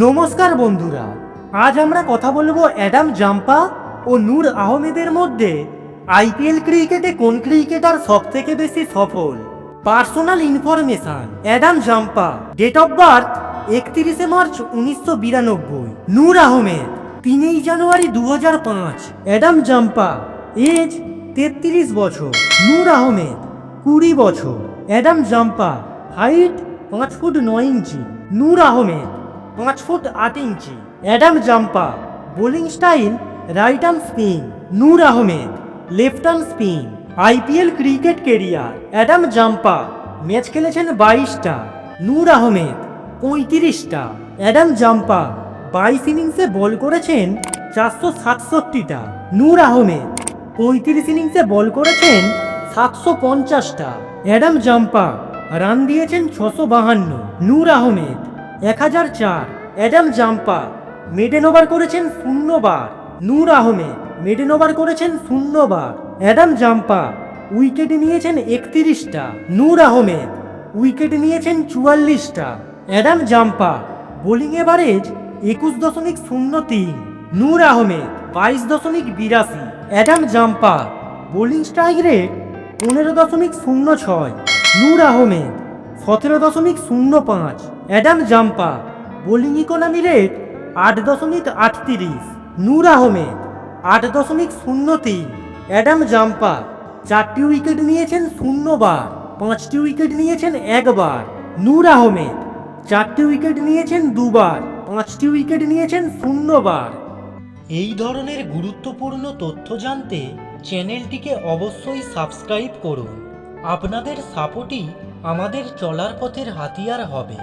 নমস্কার বন্ধুরা, আজ আমরা কথা বলবো অ্যাডাম জাম্পা ও নূর আহমেদের মধ্যে আইপিএল ক্রিকেটে কোন ক্রিকেটার সবথেকে বেশি সফল। Personal information: Adam Zampa, date of birth 31 March 1992, Noor Ahmad 3 জানুয়ারি 2005। অ্যাডাম জাম্পা এজ 33 বছর, নূর আহমেদ 20 বছর। Adam Zampa height 5 feet 9 inch, Noor Ahmad 5 feet 8 inch. Adam Zampa bowling style right arm spin, Noor Ahmad left arm spin. IPL cricket career: Adam Zampa match খেলেছেন 22টা, নূর আহমেদ 35টা। Adam Zampa 22 ইনিংসে বল করেছেন 467টা, নূর আহমেদ 35 ইনিংসে বল করেছেন 750টা। অ্যাডাম জাম্পা রান দিয়েছেন 652, Noor Ahmad 1004। Adam Zampa maiden over করেছেন 0 বার, নূর আহমেদ মিডেন ওভার করেছেন 0 বার। অ্যাডাম জাম্পা উইকেট নিয়েছেন 31টা, নূর আহমেদ উইকেট নিয়েছেন 44টা। Adam Zampa bowling average 21.03, Noor Ahmad 22.82। Adam Zampa bowling strike rate 15.06, Noor Ahmad 17.05। Adam Zampa bowling economy rate 8.38, Noor Ahmad 8.03। Adam Zampa 4টি উইকেট নিয়েছেন 0 বার, 5টি উইকেট নিয়েছেন 1 বার, নূর আহমেদ 4টি উইকেট নিয়েছেন 2 বার, 5টি উইকেট নিয়েছেন 0 বার। এই ধরনের গুরুত্বপূর্ণ তথ্য জানতে চ্যানেলটিকে অবশ্যই সাবস্ক্রাইব করুন। আপনাদের সাপোর্টই আমাদের চলার পথের হাতিয়ার হবে।